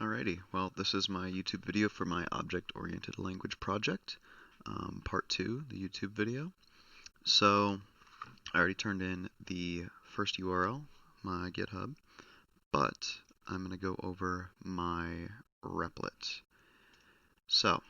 Alrighty, well, this is my YouTube video for my object-oriented language project, part 2, the YouTube video. So, I already turned in the first URL, my GitHub, but I'm going to go over my replit. So,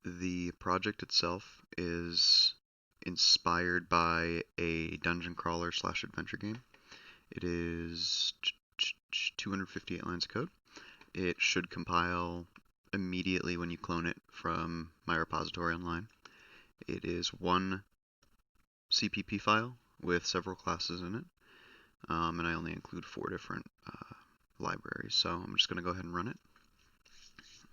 the project itself is inspired by a dungeon crawler / adventure game. It is 258 lines of code. It should compile immediately when you clone it from my repository online. It is one CPP file with several classes in it, and I only include 4 different libraries. So I'm just going to go ahead and run it.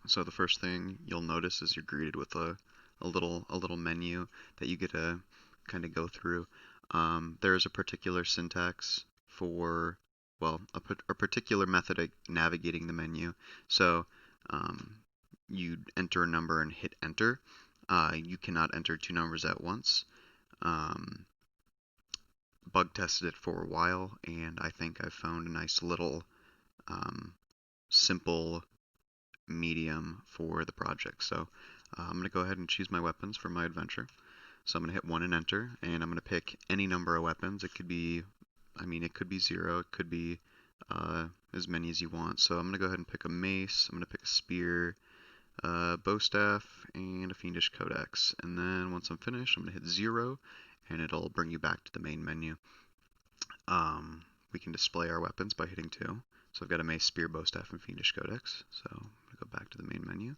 So the first thing you'll notice is you're greeted with a little menu that you get to kind of go through. There is a particular syntax for a particular method of navigating the menu. So you enter a number and hit enter. You cannot enter 2 numbers at once. Bug tested it for a while, and I think I found a nice little simple medium for the project. So I'm going to go ahead and choose my weapons for my adventure. So I'm going to hit 1 and enter, and I'm going to pick any number of weapons. It could be 0, it could be as many as you want. So I'm going to go ahead and pick a mace, I'm going to pick a spear, bow staff, and a fiendish codex. And then once I'm finished, I'm going to hit 0, and it'll bring you back to the main menu. We can display our weapons by hitting 2. So I've got a mace, spear, bow staff, and fiendish codex. So I'm going to go back to the main menu.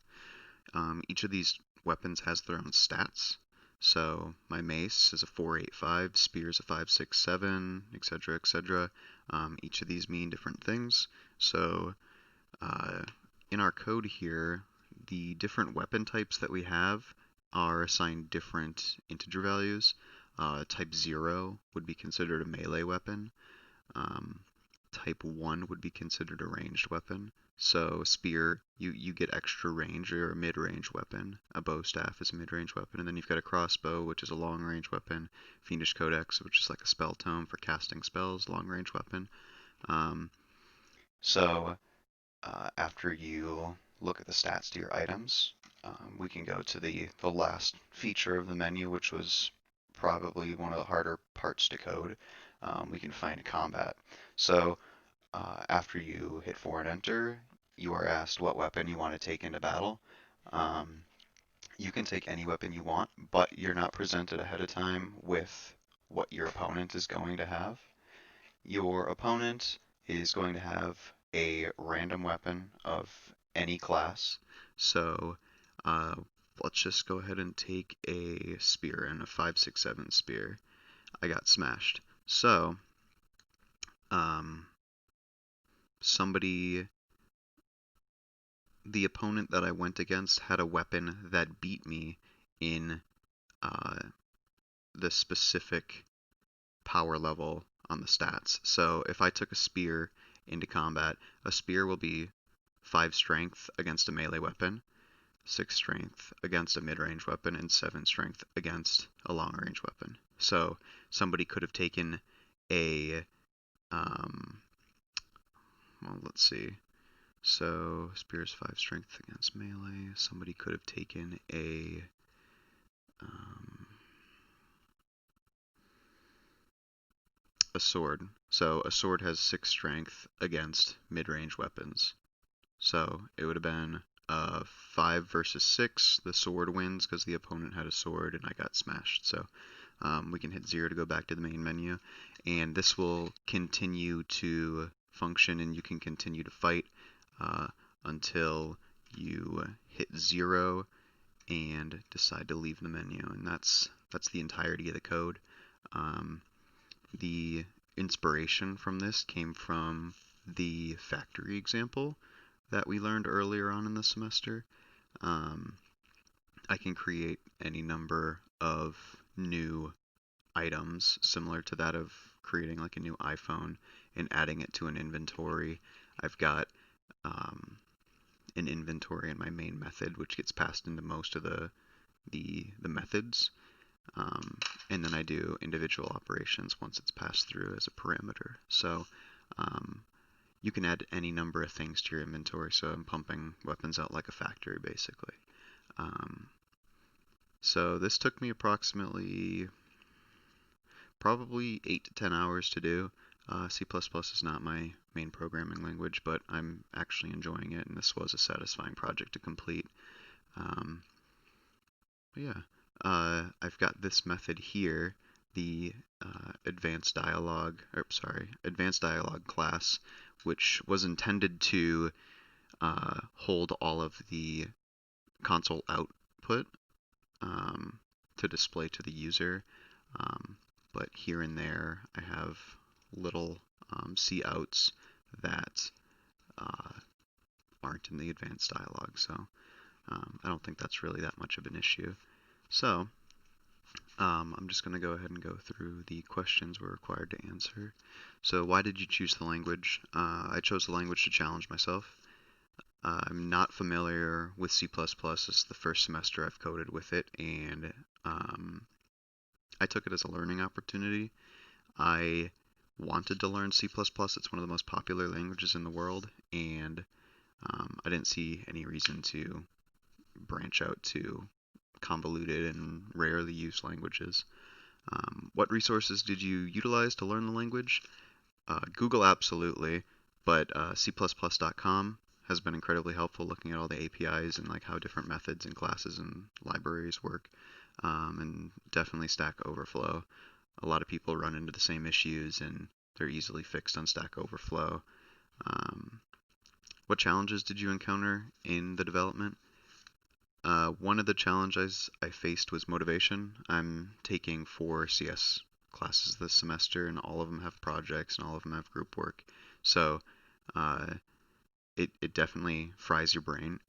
Each of these weapons has their own stats. So my mace is a 485, spear is a 567, etc., etc. Each of these mean different things. So in our code here, the different weapon types that we have are assigned different integer values. Type 0 would be considered a melee weapon. Type 1 would be considered a ranged weapon. So spear, you get extra range, or a mid-range weapon. A bow staff is a mid-range weapon, and then you've got a crossbow, which is a long-range weapon. Fiendish codex, which is like a spell tome for casting spells, long-range weapon. So after you look at the stats to your items, we can go to the last feature of the menu, which was probably one of the harder parts to code. We can find combat. So after you hit 4 and enter, you are asked what weapon you want to take into battle. You can take any weapon you want, but you're not presented ahead of time with what your opponent is going to have. Your opponent is going to have a random weapon of any class. So let's just go ahead and take a spear, and a 567 spear. I got smashed. So the opponent that I went against had a weapon that beat me in the specific power level on the stats. So if I took a spear into combat, a spear will be 5 strength against a melee weapon, 6 strength against a mid-range weapon, and 7 strength against a long-range weapon. So somebody could have taken a well, let's see. So spear is 5 strength against melee. Somebody could have taken a sword. So a sword has 6 strength against mid-range weapons. So it would have been 5 versus 6. The sword wins because the opponent had a sword and I got smashed. So we can hit 0 to go back to the main menu, and this will continue to function, and you can continue to fight until you hit 0 and decide to leave the menu, and that's the entirety of the code. The inspiration from this came from the factory example that we learned earlier on in the semester. I can create any number of new items similar to that of creating like a new iPhone and adding it to an inventory. I've got an inventory in my main method, which gets passed into most of the methods, and then I do individual operations once it's passed through as a parameter. So you can add any number of things to your inventory, so I'm pumping weapons out like a factory, basically. Um, so this took me approximately probably 8 to 10 hours to do. C++ is not my main programming language, but I'm actually enjoying it, and this was a satisfying project to complete. Um, yeah, I've got this method here, the advanced dialogue class, which was intended to hold all of the console output um, to display to the user. Um, but here and there, I have little C outs that uh, aren't in the advanced dialogue, so I don't think that's really that much of an issue. So I'm just going to go ahead and go through the questions we're required to answer. So why did you choose the language? I chose the language to challenge myself. I'm not familiar with C++. This is the first semester I've coded with it, and I took it as a learning opportunity. I wanted to learn C++. It's one of the most popular languages in the world, and I didn't see any reason to branch out to convoluted and rarely used languages. What resources did you utilize to learn the language? Google, absolutely, but C++.com has been incredibly helpful looking at all the APIs and like how different methods and classes and libraries work, and definitely Stack Overflow. A lot of people run into the same issues, and they're easily fixed on Stack Overflow. Um, what challenges did you encounter in the development? One of the challenges I faced was motivation. I'm taking 4 CS classes this semester, and all of them have projects and all of them have group work. So uh, it definitely fries your brain.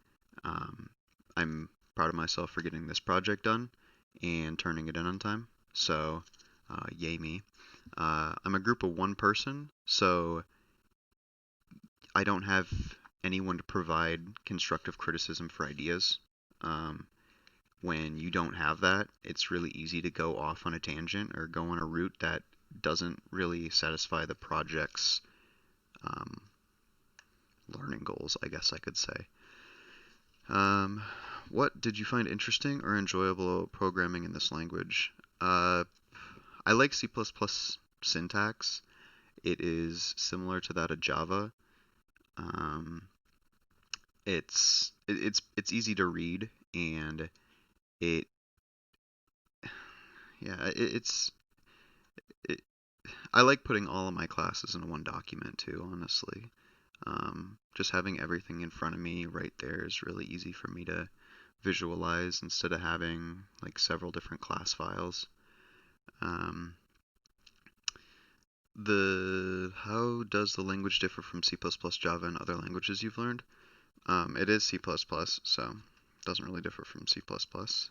I'm proud of myself for getting this project done and turning it in on time. So yay me. I'm a group of 1 person, so I don't have anyone to provide constructive criticism for ideas. Um, when you don't have that, it's really easy to go off on a tangent or go on a route that doesn't really satisfy the project's um, learning goals, I guess I could say. Um, what did you find interesting or enjoyable programming in this language? I like C++ syntax. It is similar to that of Java. Um, it's easy to read, and it yeah it, I like putting all of my classes in one document too, honestly. Just having everything in front of me right there is really easy for me to visualize instead of having like several different class files. Um, the How does the language differ from C++, Java, and other languages you've learned? It is C++, so it doesn't really differ from C++.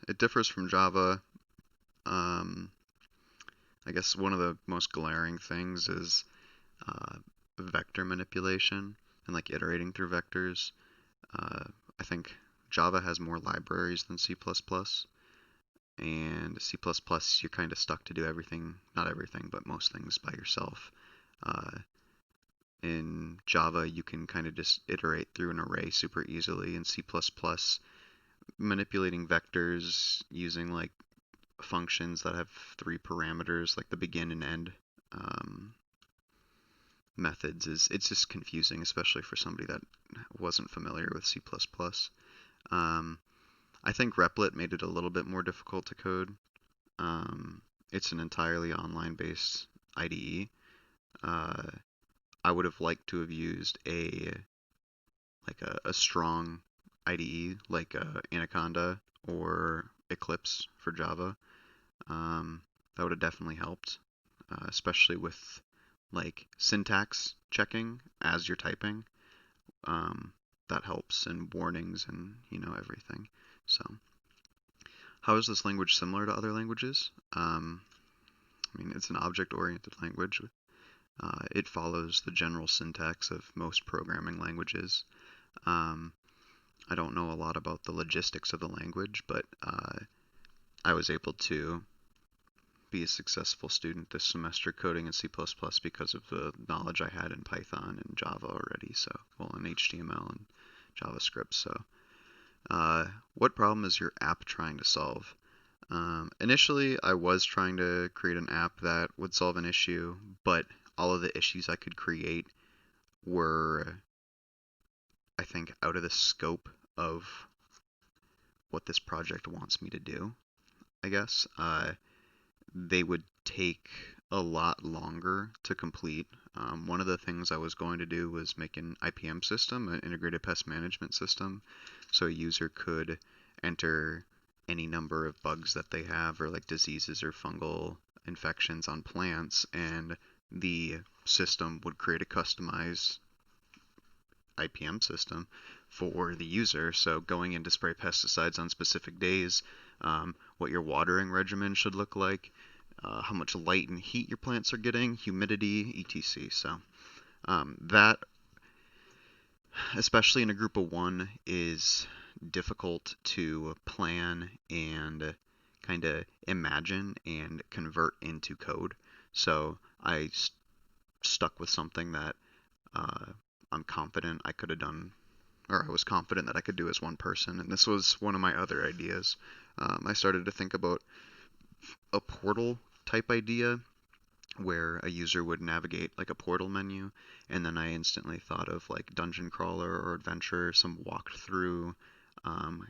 It differs from Java. Um, I guess one of the most glaring things is uh, vector manipulation and like iterating through vectors. Uh, I think Java has more libraries than C++, and C++ you're kind of stuck to do everything, not everything, but most things by yourself. Uh, in Java, you can kind of just iterate through an array super easily. In C++, manipulating vectors using like functions that have 3 parameters, like the begin and end um, methods, it's just confusing, especially for somebody that wasn't familiar with C++. Um, I think Replit made it a little bit more difficult to code. It's an entirely online-based IDE. Uh, I would have liked to have used a strong IDE like Anaconda or Eclipse for Java. That would have definitely helped, especially with like syntax checking as you're typing. Um, that helps, and warnings and everything. So, how is this language similar to other languages? I mean, it's an object-oriented language. It follows the general syntax of most programming languages. Um, I don't know a lot about the logistics of the language, but I was able to be a successful student this semester coding in C++ because of the knowledge I had in Python and Java already, so, well, in HTML and JavaScript. So, what problem is your app trying to solve? Initially, I was trying to create an app that would solve an issue, but all of the issues I could create were, I think, out of the scope of what this project wants me to do, I guess. They would take a lot longer to complete. One of the things I was going to do was make an IPM system, an integrated pest management system, so a user could enter any number of bugs that they have, or like diseases or fungal infections on plants, and the system would create a customized IPM system for the user. So going in to spray pesticides on specific days, what your watering regimen should look like, how much light and heat your plants are getting, humidity, etc. So that, especially in a group of one, is difficult to plan and kind of imagine and convert into code. So I stuck with something that I'm confident I could have done, or I was confident that I could do as one person. And this was one of my other ideas. I started to think about a portal type idea where a user would navigate like a portal menu, and then I instantly thought of like dungeon crawler or adventure, some walked through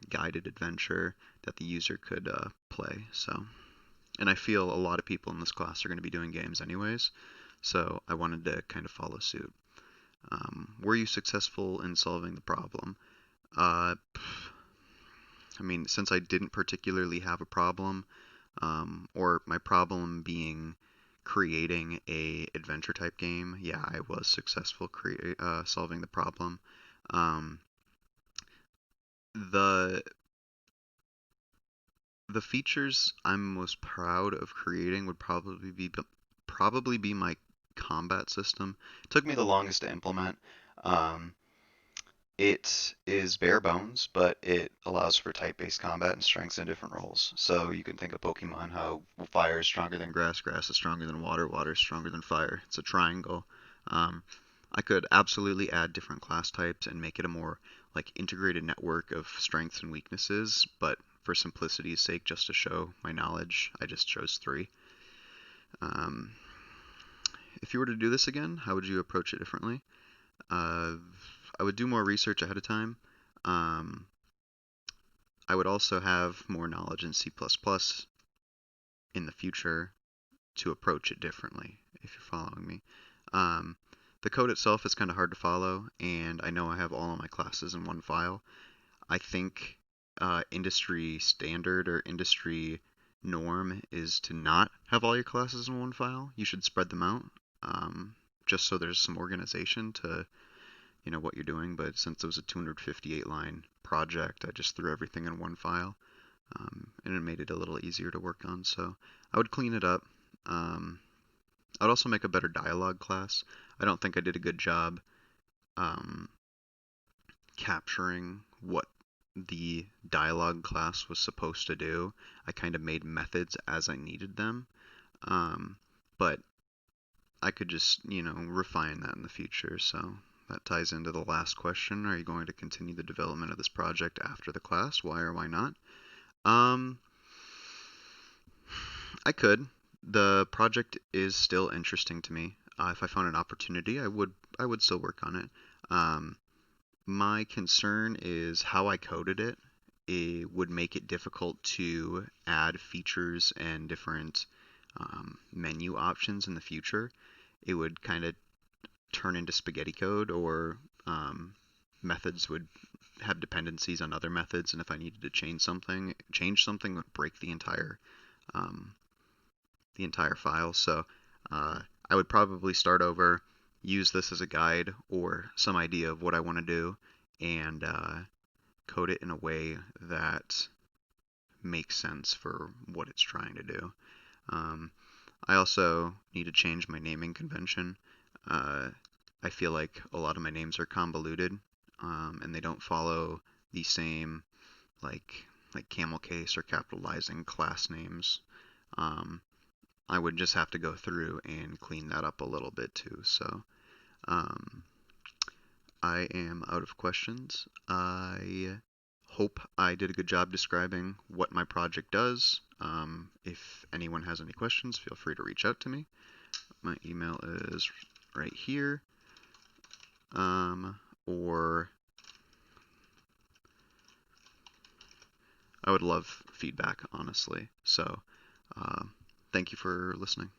guided adventure that the user could play. So, and I feel a lot of people in this class are going to be doing games anyways, so I wanted to kind of follow suit. Were you successful in solving the problem? I mean, since I didn't particularly have a problem, or my problem being creating a adventure type game, yeah, I was successful solving the problem. The the features I'm most proud of creating would probably be my combat system. It took me the longest to implement. Um, It is bare bones, but it allows for type-based combat and strengths in different roles. So you can think of Pokemon, how fire is stronger than grass, grass is stronger than water, water is stronger than fire. It's a triangle. Um, I could absolutely add different class types and make it a more like integrated network of strengths and weaknesses, but for simplicity's sake, just to show my knowledge, I just chose 3. Um, if you were to do this again, how would you approach it differently? Uh, I would do more research ahead of time. Um, I would also have more knowledge in C++ in the future to approach it differently, if you're following me. Um, the code itself is kind of hard to follow, and I know I have all of my classes in one file. I think industry standard or industry norm is to not have all your classes in one file. You should spread them out, just so there's some organization to what you're doing. But since it was a 258 line project, I just threw everything in one file, and it made it a little easier to work on. So I would clean it up. I'd also make a better dialogue class. I don't think I did a good job capturing what the dialogue class was supposed to do. I kind of made methods as I needed them, but I could just, refine that in the future. So that ties into the last question. Are you going to continue the development of this project after the class? Why or why not? I could. The project is still interesting to me. If I found an opportunity, I would still work on it. My concern is how I coded it. It would make it difficult to add features and different menu options in the future. It would kind of turn into spaghetti code, or methods would have dependencies on other methods, and if I needed to change something would break um, the entire file. So I would probably start over, use this as a guide or some idea of what I want to do, and code it in a way that makes sense for what it's trying to do. I also need to change my naming convention. I feel like a lot of my names are convoluted, and they don't follow the same like camel case or capitalizing class names. I would just have to go through and clean that up a little bit too. So um, I am out of questions. I hope I did a good job describing what my project does. If anyone has any questions, feel free to reach out to me. My email is right here. Or I would love feedback, honestly. So thank you for listening.